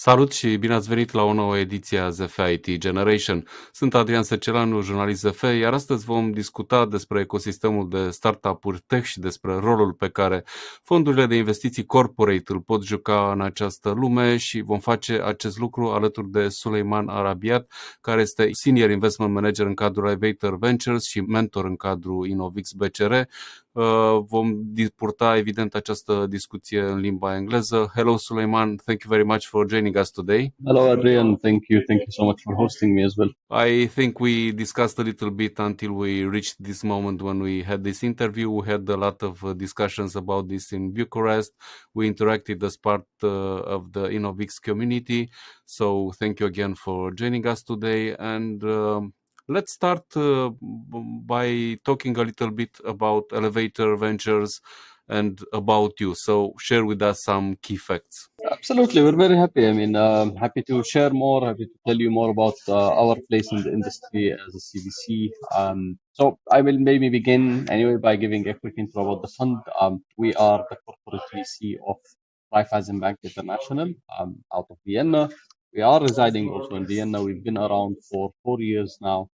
Salut și bine ați venit la o nouă ediție a ZF IT Generation. Sunt Adrian Săcelanu, jurnalist ZF, iar astăzi vom discuta despre ecosistemul de startup-uri tech și despre rolul pe care fondurile de investiții corporate îl pot juca în această lume și vom face acest lucru alături de Suleiman Arabiat, care este Senior Investment Manager în cadrul Elevator Ventures și mentor în cadrul InnovX-BCR. Vom purta evident această discuție în limba engleză. Hello Suleiman, thank you very much for joining us today. Hello, Adrian. Thank you. Thank you so much for hosting me as well. I think we discussed a little bit until we reached this moment when we had this interview. We had a lot of discussions about this in Bucharest. We interacted as part of the InnovX community. So thank you again for joining us today. And let's start by talking a little bit about Elevator Ventures and about you. So share with us some key facts. Absolutely. We're very happy. I mean, happy to share more, happy to tell you more about our place in the industry as a CVC. So I will maybe begin anyway by giving a quick intro about the fund. We are the corporate VC of Raiffeisen Bank International out of Vienna. We are residing also in Vienna. We've been around for 4 years now.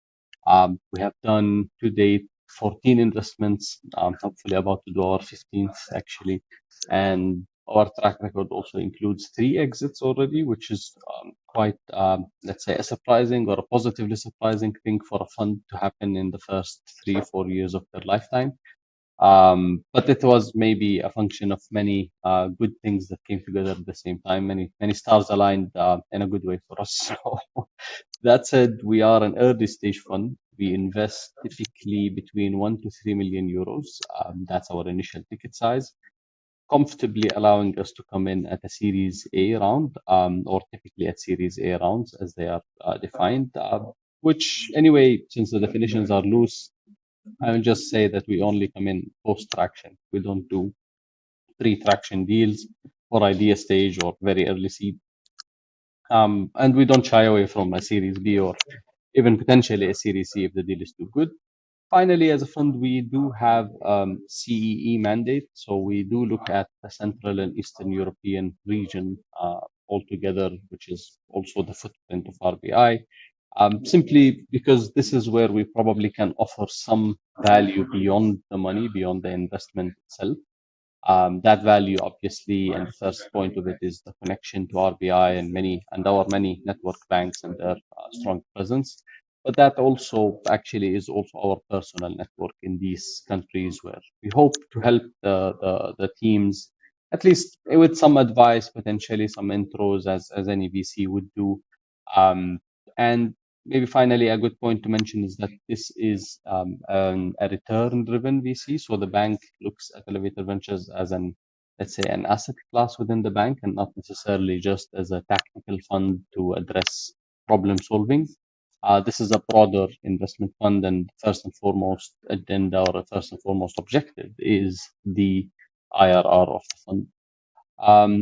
We have done to date 14 investments, hopefully about to do our 15th actually. And our track record also includes 3 exits already, which is quite, let's say, a surprising or a positively surprising thing for a fund to happen in the first 3-4 years of their lifetime. But it was maybe a function of many good things that came together at the same time. Many stars aligned in a good way for us. So that said, we are an early stage fund. We invest typically between 1 to 3 million euros. That's our initial ticket size, comfortably allowing us to come in at a Series A round, or typically at Series A rounds as they are defined, which anyway, since the definitions are loose, I will just say that we only come in post-traction. We don't do pre-traction deals or idea stage or very early seed. And we don't shy away from a Series B or even potentially a Series C if the deal is too good. Finally, as a fund, we do have CEE mandate. So we do look at the Central and Eastern European region altogether, which is also the footprint of RBI. Simply because this is where we probably can offer some value beyond the money, beyond the investment itself. That value, obviously, and the first point of it is the connection to RBI and our many network banks and their strong presence. But that also actually is also our personal network in these countries where we hope to help the teams, at least with some advice, potentially some intros as any VC would do. And maybe finally, a good point to mention is that this is a return-driven VC. So the bank looks at Elevator Ventures as let's say, an asset class within the bank and not necessarily just as a tactical fund to address problem solving. This is a broader investment fund, and first and foremost agenda or first and foremost objective is the IRR of the fund.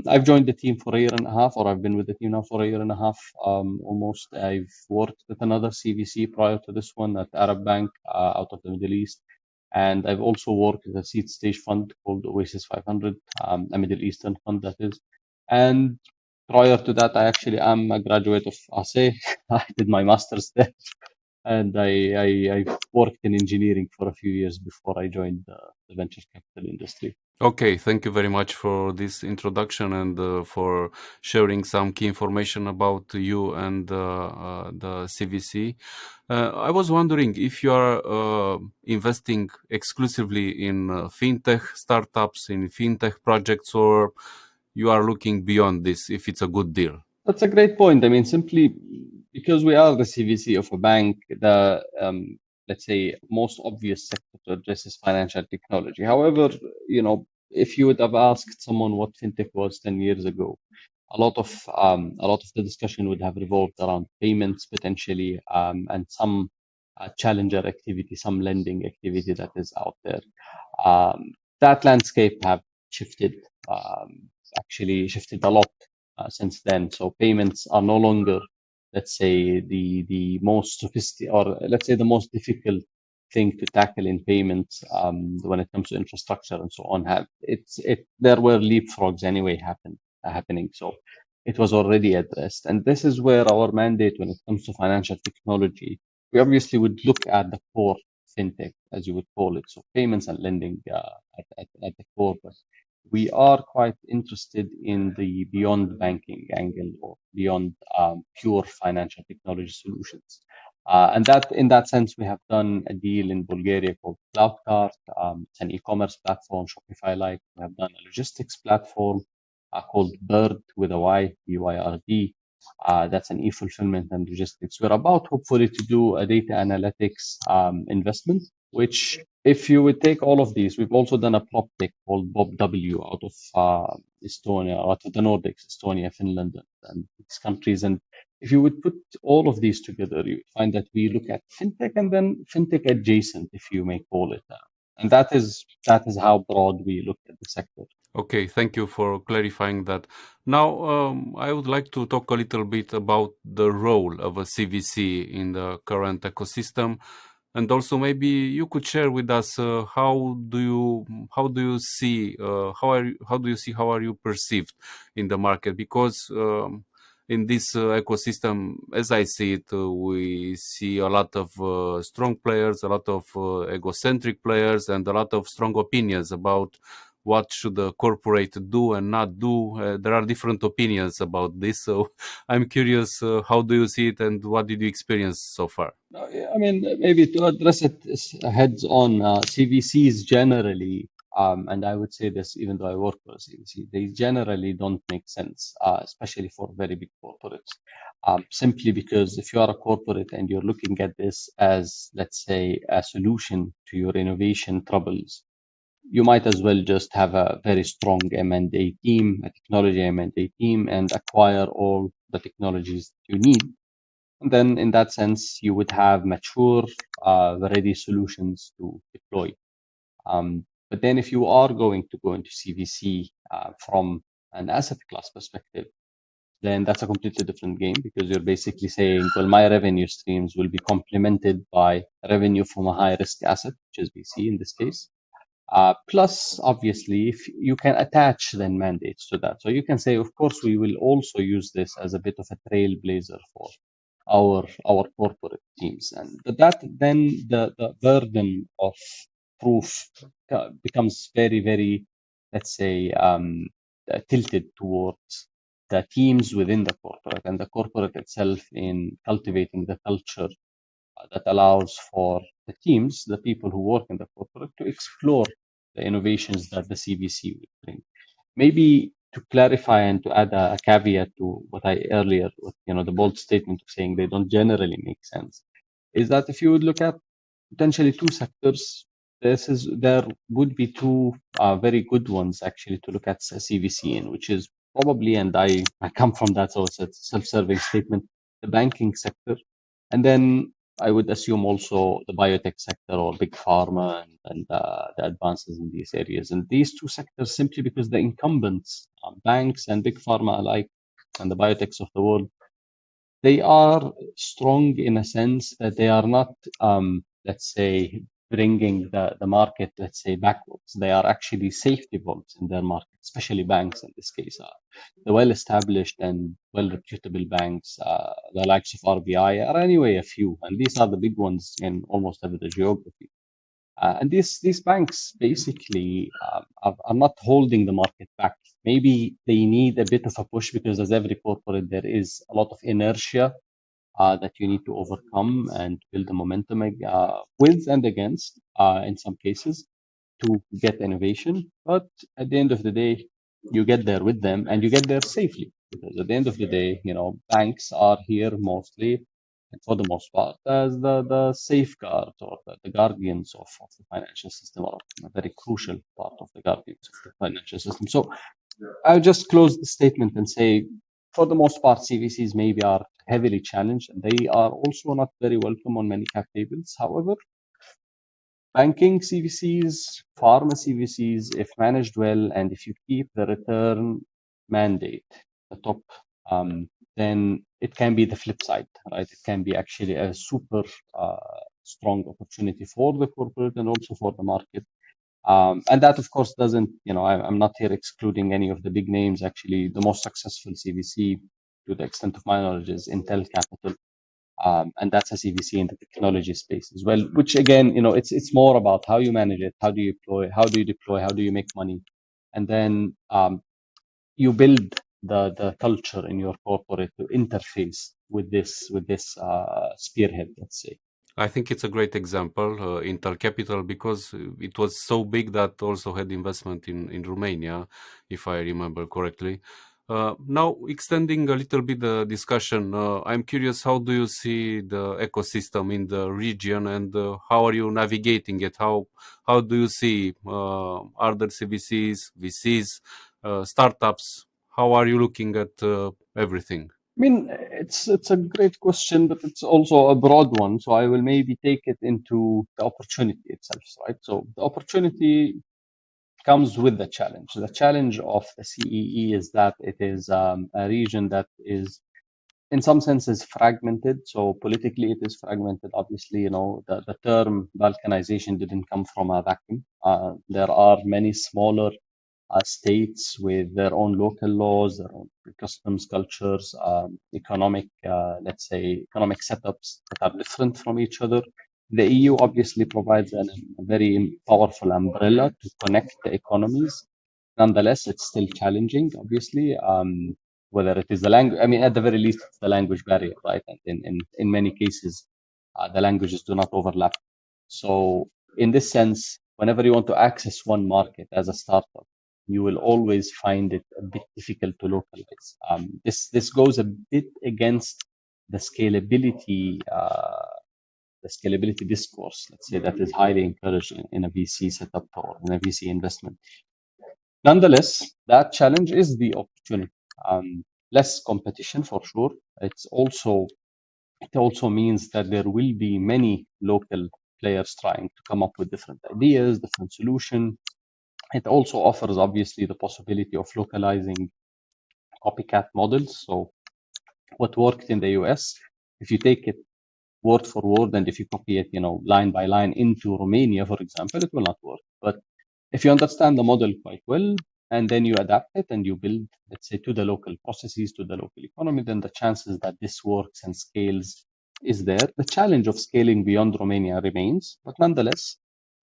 I've joined the team for a year and a half, or I've been with the team now for a year and a half almost. I've worked with another CVC prior to this one at Arab Bank out of the Middle East. And I've also worked with a seed stage fund called Oasis 500, a Middle Eastern fund that is. And prior to that, I actually am a graduate of ASE. I did my master's there. And I worked in engineering for a few years before I joined the venture capital industry. Okay, thank you very much for this introduction and for sharing some key information about you and the CVC. I was wondering if you are investing exclusively in fintech startups, in fintech projects, or you are looking beyond this if it's a good deal. That's a great point. I mean, simply because we are the CVC of a bank, the let's say most obvious sector to address is financial technology. However, if you would have asked someone what fintech was 10 years ago, a lot of the discussion would have revolved around payments potentially, and some challenger activity, some lending activity that is out there. That landscape have shifted, actually shifted a lot since then. So payments are no longer, let's say, the most sophisticated, or let's say the most difficult thing to tackle in payments when it comes to infrastructure and so on. There were leapfrogs anyway happening. So it was already addressed. And this is where our mandate when it comes to financial technology, we obviously would look at the core fintech, as you would call it, so payments and lending at the core. But we are quite interested in the beyond banking angle or beyond pure financial technology solutions. And that, in that sense, we have done a deal in Bulgaria called Cloudcart. It's an e-commerce platform, Shopify-like. We have done a logistics platform called Bird with a Y, BYRD. That's an e-fulfillment and logistics. We're about hopefully to do a data analytics investment, which if you would take all of these, we've also done a prop tech called Bob W out of Estonia, out of the Nordics, Estonia, Finland, and these countries. And if you would put all of these together, you would find that we look at fintech and then fintech adjacent, if you may call it. And that is how broad we look at the sector. Okay, thank you for clarifying that. Now, I would like to talk a little bit about the role of a CVC in the current ecosystem, and also maybe you could share with us how do you see how are you perceived in the market, because in this ecosystem, as I see it, we see a lot of strong players, a lot of egocentric players, and a lot of strong opinions about what should a corporate do and not do. There are different opinions about this, so I'm curious, how do you see it and what did you experience so far? I mean, maybe to address it heads on, CVCs generally, and I would say this even though I work for a CVC, they generally don't make sense, especially for very big corporates. Simply because if you are a corporate and you're looking at this as, let's say, a solution to your innovation troubles, you might as well just have a very strong M&A team, a technology M&A team, and acquire all the technologies you need. And then in that sense, you would have mature, ready solutions to deploy. But then if you are going to go into CVC from an asset class perspective, then that's a completely different game, because you're basically saying, well, my revenue streams will be complemented by revenue from a high risk asset, which is VC in this case. Plus, obviously, if you can attach then mandates to that. So you can say, of course, we will also use this as a bit of a trailblazer for our corporate teams. And that then the burden of proof becomes very, very, let's say, tilted towards the teams within the corporate and the corporate itself in cultivating the culture that allows for the teams, the people who work in the corporate, to explore the innovations that the CVC will bring. Maybe to clarify and to add a caveat to what I earlier, the bold statement of saying they don't generally make sense, is that if you would look at potentially two sectors, there would be two very good ones actually to look at CVC in, which is probably, and I come from that, so it's a self-serving statement, the banking sector, and then I would assume also the biotech sector or big pharma and the advances in these areas. And these two sectors, simply because the incumbents, banks and big pharma alike, and the biotechs of the world, they are strong in a sense that they are not, let's say, bringing the market, let's say, backwards. They are actually safety vaults in their market, especially banks in this case. The well-established and well-reputable banks, the likes of RBI, are anyway a few, and these are the big ones in almost every geography. And these banks basically are not holding the market back. Maybe they need a bit of a push, because as every corporate, there is a lot of inertia that you need to overcome and build the momentum with and against in some cases to get innovation. But at the end of the day, you get there with them and you get there safely, because at the end of the day, banks are here mostly, and for the most part, as the safeguards or the guardians of the financial system, or a very crucial part of the guardians of the financial system. So I'll just close the statement and say, for the most part, CVCs maybe are heavily challenged, and they are also not very welcome on many cap tables. However, banking CVCs, pharma CVCs, if managed well, and if you keep the return mandate the top, then it can be the flip side, right? It can be actually a super strong opportunity for the corporate and also for the market. And that, of course, doesn't, I'm not here excluding any of the big names. Actually, the most successful CVC, to the extent of my knowledge, is Intel Capital. And that's a CVC in the technology space as well, which again, it's more about how you manage it, how do you deploy, how do you make money, and then you build the culture in your corporate to interface with this spearhead, let's say. I think it's a great example, Intel Capital, because it was so big that also had investment in Romania, if I remember correctly. Now, extending a little bit the discussion, I'm curious, how do you see the ecosystem in the region, and how are you navigating it? How do you see other CVCs, VCs, startups? How are you looking at everything? I mean, it's a great question, but it's also a broad one. So I will maybe take it into the opportunity itself, right? So the opportunity comes with the challenge. The challenge of the CEE is that it is a region that is, in some senses, fragmented. So politically, it is fragmented. Obviously, the term balkanization didn't come from a vacuum. There are many smaller states with their own local laws, their own customs, cultures, let's say, economic setups that are different from each other. The EU obviously provides a very powerful umbrella to connect the economies. Nonetheless, it's still challenging, obviously. Whether it is the language, I mean, at the very least, it's the language barrier, right? And in many cases, the languages do not overlap. So, in this sense, whenever you want to access one market as a startup, you will always find it a bit difficult to localize. This goes a bit against the scalability discourse, let's say, that is highly encouraged in a VC setup or in a VC investment. Nonetheless, that challenge is the opportunity. Less competition for sure. It also means that there will be many local players trying to come up with different ideas, different solutions. It also offers, obviously, the possibility of localizing copycat models. So what worked in the US, if you take it word for word and if you copy it, line by line into Romania, for example, it will not work. But if you understand the model quite well, and then you adapt it and you build, let's say, to the local processes, to the local economy, then the chances that this works and scales is there. The challenge of scaling beyond Romania remains, but nonetheless,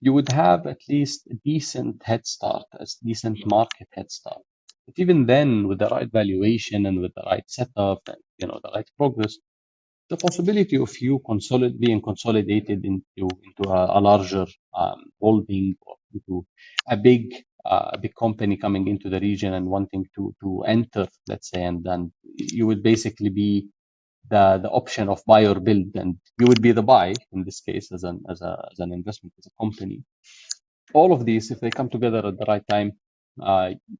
you would have at least a decent head start, a decent market head start. But even then, with the right valuation and with the right setup and the right progress, the possibility of you being consolidated into a larger holding, or into a big company coming into the region and wanting to enter, let's say, and then you would basically be the option of buy or build, and you would be the buy in this case as an investment, as a company. All of these, if they come together at the right time,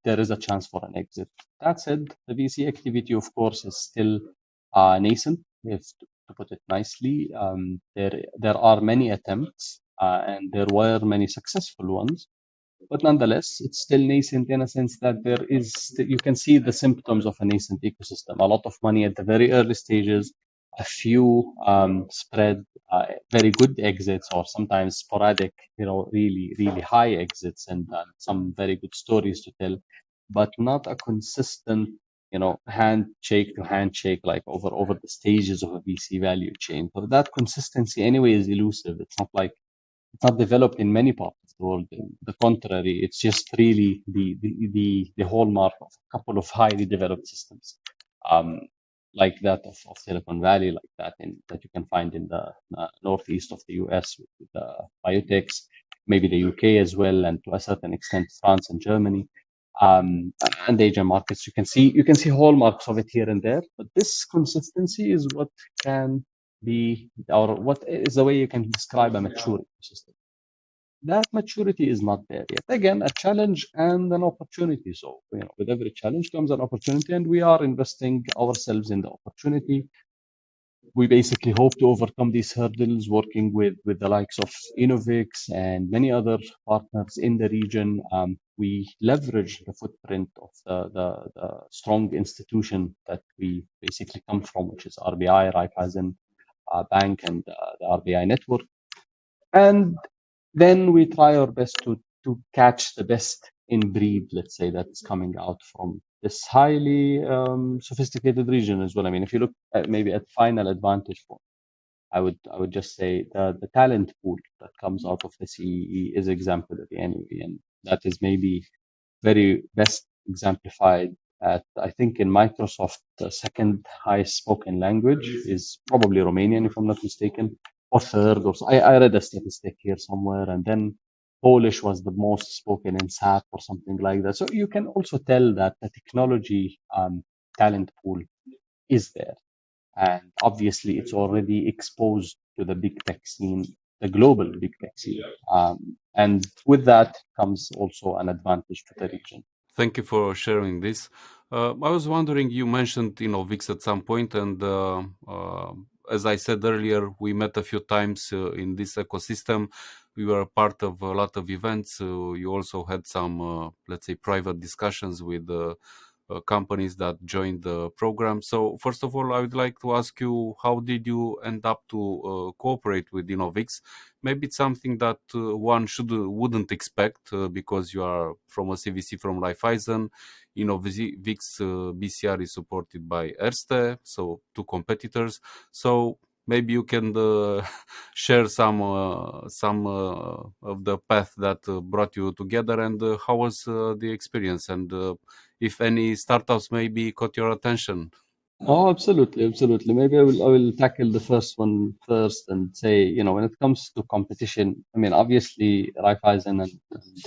there is a chance for an exit. That said, the VC activity, of course, is still nascent, if to put it nicely. There are many attempts, and there were many successful ones, but nonetheless, it's still nascent in a sense that you can see the symptoms of a nascent ecosystem. A lot of money at the very early stages, a few spread very good exits, or sometimes sporadic, really, really high exits, and some very good stories to tell, but not a consistent, handshake to handshake, like over the stages of a VC value chain. So that consistency anyway is elusive. It's not developed in many parts of the world. The contrary, it's just really the hallmark of a couple of highly developed systems, like that of Silicon Valley, like that you can find in the northeast of the US with the biotechs, maybe the UK as well, and to a certain extent France and Germany, and the Asian markets. You can see hallmarks of it here and there, but this consistency is what can be, or what is the way you can describe a mature ecosystem. That maturity is not there yet. Again, a challenge and an opportunity. So, with every challenge comes an opportunity, and we are investing ourselves in the opportunity. We basically hope to overcome these hurdles, working with the likes of InnovX and many other partners in the region. We leverage the footprint of the strong institution that we basically come from, which is RBI, Raiffeisen Bank, and the RBI network. And then we try our best to to catch the best in breed, let's say, that is coming out from this highly sophisticated region as well. I mean, if you look at maybe at final advantage point, I would just say the talent pool that comes out of the CEE is exemplary anyway, and that is maybe very best exemplified at, I think, in Microsoft, the second highest spoken language is probably Romanian, if I'm not mistaken, or third. Or so. I read a statistic here somewhere, and then Polish was the most spoken in SAP or something like that. So you can also tell that the technology talent pool is there. And obviously, it's already exposed to the big tech scene, the global big tech scene. And with that comes also an advantage to the region. Thank you for sharing this. I was wondering, you mentioned InnovX at some point, and as I said earlier, we met a few times in this ecosystem. We were part of a lot of events. You also had some, let's say, private discussions with companies that joined the program. So first of all, I would like to ask you, how did you end up to cooperate with InnovX? Maybe it's something that one wouldn't expect because you are from a CVC from Raiffeisen. InnovX-BCR is supported by Erste, so two competitors. So maybe you can share some of the path that brought you together, and how was the experience, and if any startups maybe caught your attention. Oh, absolutely, absolutely. Maybe I will tackle the first one first and say, when it comes to competition, I mean, obviously Raiffeisen and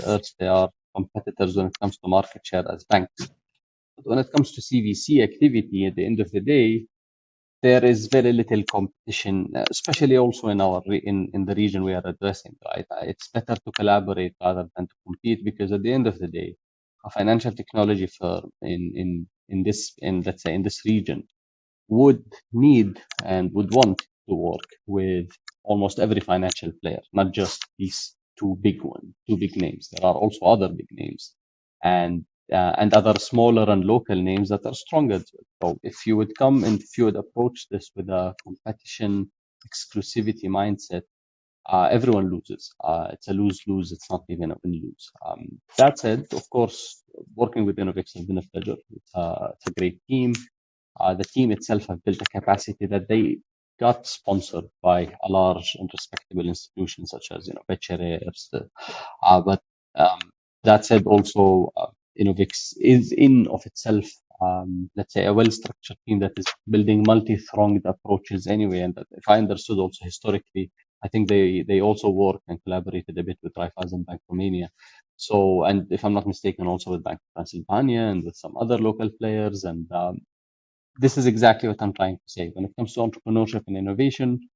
Erste, they are competitors when it comes to market share as banks. But when it comes to CVC activity, at the end of the day, there is very little competition, especially also in the region we are addressing, right? It's better to collaborate rather than to compete, because at the end of the day, a financial technology firm let's say in this region would need and would want to work with almost every financial player, not just these two big names. There are also other big names, and other smaller and local names that are stronger. So if you would come and if you would approach this with a competition exclusivity mindset, everyone loses. It's a lose-lose. It's not even a win-lose. That said, of course, working with InnovX has been a pleasure. It's a great team. The team itself have built a capacity that they got sponsored by a large and respectable institution such as BCR, Erste. But that said, also InnovX is in of itself, let's say, a well-structured team that is building multi-thronged approaches anyway. And that, if I understood also historically, I think they also work and collaborated a bit with Raiffeisen Bank Romania. So, and if I'm not mistaken, also with Bank of Pennsylvania and with some other local players. And this is exactly what I'm trying to say. When it comes to entrepreneurship and innovation,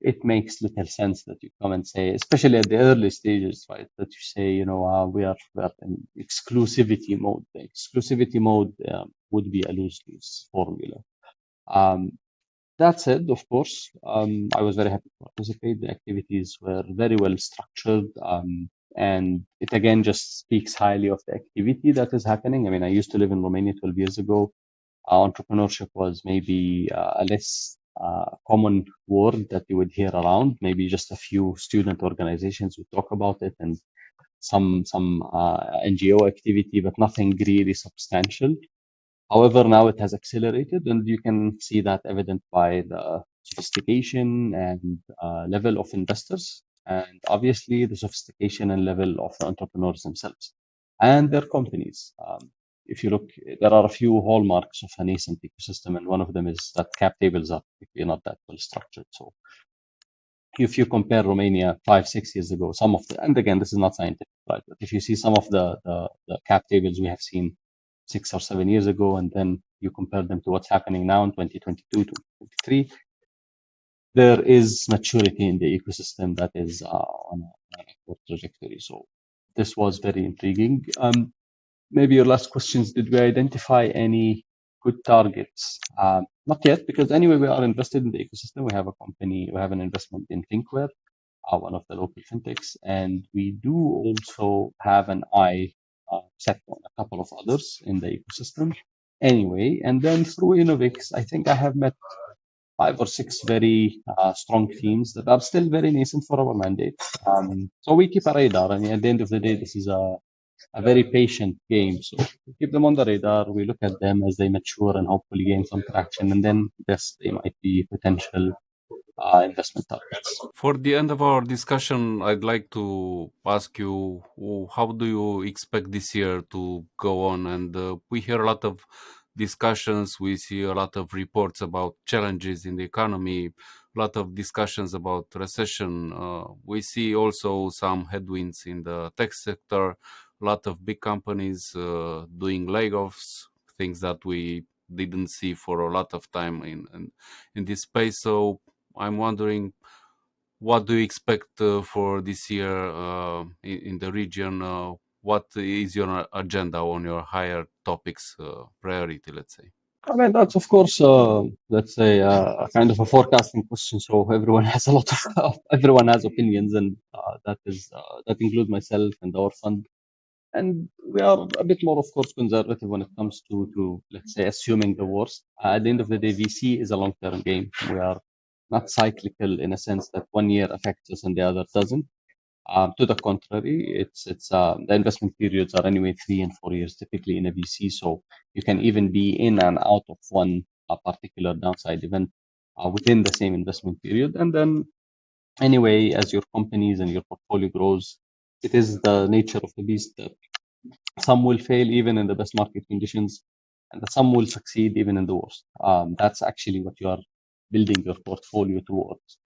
it makes little sense that you come and say, especially at the early stages, right, that you say, we are in exclusivity mode. The exclusivity mode would be a lose-lose formula. That said, of course, I was very happy to participate. The activities were very well structured, and it again just speaks highly of the activity that is happening. I mean, I used to live in Romania 12 years ago. Entrepreneurship was maybe a less common word that you would hear around. Maybe just a few student organizations would talk about it, and some NGO activity, but nothing really substantial. However, now it has accelerated, and you can see that evident by the sophistication and level of investors, and obviously the sophistication and level of the entrepreneurs themselves and their companies. If you look, there are a few hallmarks of a nascent ecosystem, and one of them is that cap tables are typically not that well structured. So if you compare Romania 5-6 years ago, and again, this is not scientific, right? But if you see some of the cap tables we have seen 6 or 7 years ago, and then you compare them to what's happening now in 2022 to 2023, there is maturity in the ecosystem that is on an upward trajectory. So this was very intriguing. Maybe your last questions, did we identify any good targets? Not yet, because anyway, we are invested in the ecosystem. We have a company, we have an investment in Thinkware, one of the local fintechs, and we do also have an eye set on a couple of others in the ecosystem anyway. And then through InnovX, I think I have met 5 or 6 very strong teams that are still very nascent for our mandate. So we keep a radar. I mean, at the end of the day, this is a very patient game. So we keep them on the radar. We look at them as they mature and hopefully gain some traction. And then, yes, they might be potential investment targets. For the end of our discussion, I'd like to ask you, how do you expect this year to go on? And we hear a lot of discussions, we see a lot of reports about challenges in the economy, a lot of discussions about recession. We see also some headwinds in the tech sector, a lot of big companies doing layoffs, things that we didn't see for a lot of time in this space. So I'm wondering, what do you expect for this year in the region? What is your agenda on your higher topics priority, let's say? I mean, that's of course, let's say, a kind of a forecasting question. So everyone has a lot of, everyone has opinions, and that includes myself and our fund. And we are a bit more, of course, conservative when it comes to let's say, assuming the worst. At the end of the day, VC is a long-term game. We are not cyclical in a sense that one year affects us and the other doesn't. To the contrary, it's the investment periods are anyway 3 and 4 years typically in a VC. So you can even be in and out of one particular downside event within the same investment period. And then anyway, as your companies and your portfolio grows, it is the nature of the beast that some will fail even in the best market conditions, and that some will succeed even in the worst. That's actually what you are building your portfolio towards.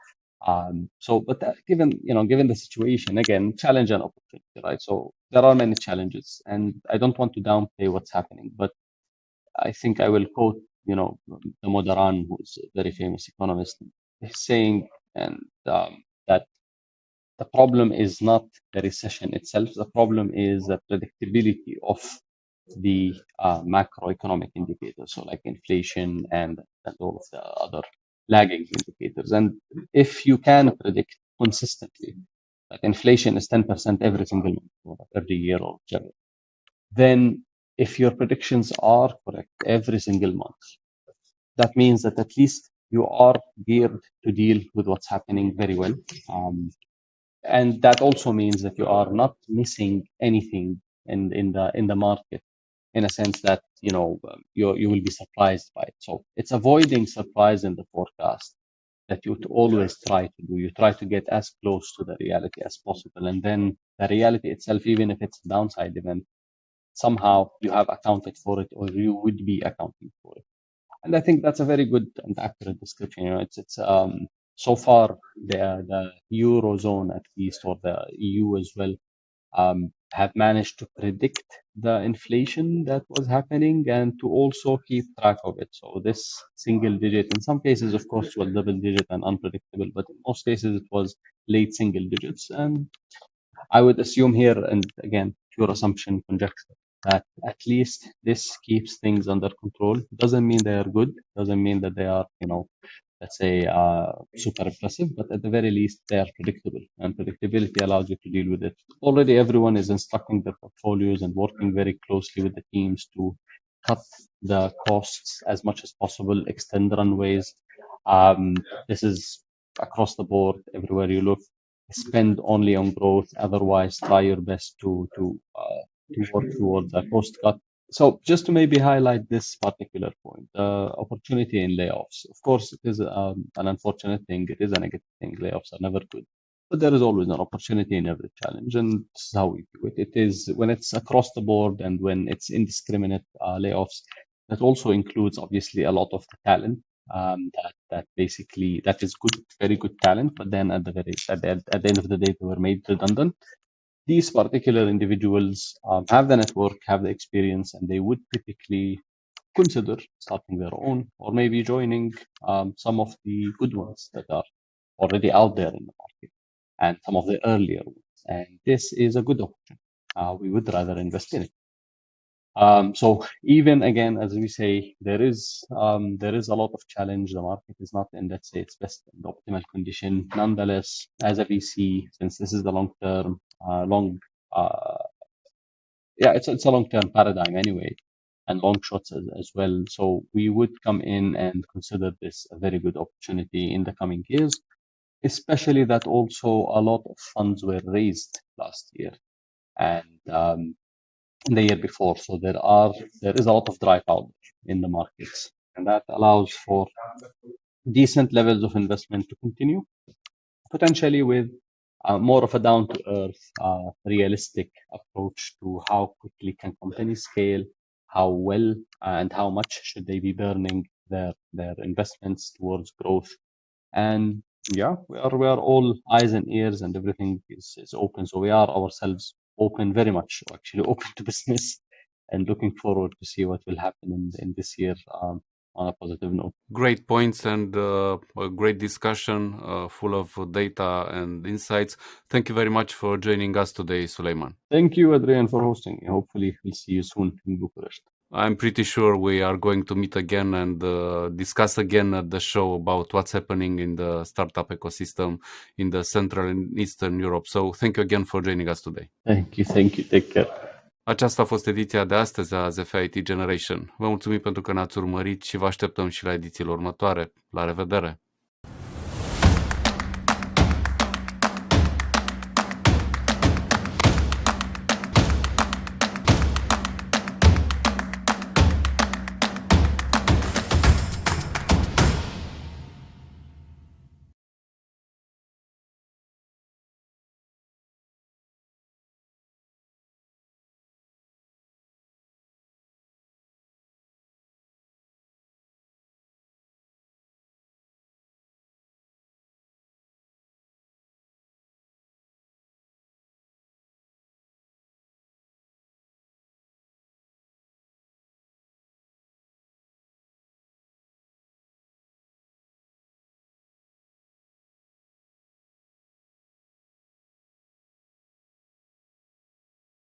But given the situation, again, challenge and opportunity, right? So there are many challenges, and I don't want to downplay what's happening, but I think I will quote, the Modaran, who's a very famous economist. He's saying, and that the problem is not the recession itself. The problem is the predictability of the macroeconomic indicators, so like inflation and all of the other lagging indicators. And if you can predict consistently that inflation is 10% every single month or every year or whichever, then if your predictions are correct every single month, that means that at least you are geared to deal with what's happening very well. And that also means that you are not missing anything in the market, in a sense that you will be surprised by it. So it's avoiding surprise in the forecast that you always try to do. You try to get as close to the reality as possible, and then the reality itself, even if it's a downside event, somehow you have accounted for it, or you would be accounting for it. And I think that's a very good and accurate description. It's so far the Eurozone, at least, or the EU as well, have managed to predict the inflation that was happening and to also keep track of it. So this single digit, in some cases, of course, was double digit and unpredictable, but in most cases it was late single digits. And I would assume here, and again, pure assumption, conjecture, that at least this keeps things under control. Doesn't mean they are good, doesn't mean that they are, let's say, super impressive, but at the very least, they are predictable, and predictability allows you to deal with it. Already, everyone is instructing their portfolios and working very closely with the teams to cut the costs as much as possible, extend runways. This is across the board, everywhere you look. Spend only on growth. Otherwise, try your best to work towards a cost cut. So just to maybe highlight this particular point, opportunity in layoffs. Of course, it is an unfortunate thing. It is a negative thing. Layoffs are never good. But there is always an opportunity in every challenge. And this is how we do it. It is when it's across the board and when it's indiscriminate layoffs, that also includes, obviously, a lot of the talent. That basically, that is good, very good talent. But then at the end of the day, they were made redundant. These particular individuals have the network, have the experience, and they would typically consider starting their own or maybe joining some of the good ones that are already out there in the market and some of the earlier ones. And this is a good option. We would rather invest in it. So even again, as we say, there is a lot of challenge. The market is not in, let's say, its best and optimal condition. Nonetheless, as a VC, since this is the long term, it's a long term paradigm anyway. and long shots as well. So we would come in and consider this a very good opportunity in the coming years, especially that also a lot of funds were raised last year and the year before. So there is a lot of dry powder in the markets, and that allows for decent levels of investment to continue, potentially with more of a down-to-earth, realistic approach to how quickly can companies scale, how well and how much should they be burning their investments towards growth. And yeah, we are all eyes and ears, and everything is open. So we are ourselves open, very much actually open to business, and looking forward to see what will happen in this year, on a positive note. Great points and a great discussion full of data and insights. Thank you very much for joining us today, Suleiman. Thank you, Adrian, for hosting. Hopefully we'll see you soon in Bucharest. I'm pretty sure we are going to meet again and discuss again at the show about what's happening in the startup ecosystem in the Central and Eastern Europe. So thank you again for joining us today. Thank you. Take care. Aceasta a fost ediția de astăzi a ZF IT Generation. Vă mulțumim pentru că ne-ați urmărit și vă așteptăm și la edițiile următoare. La revedere!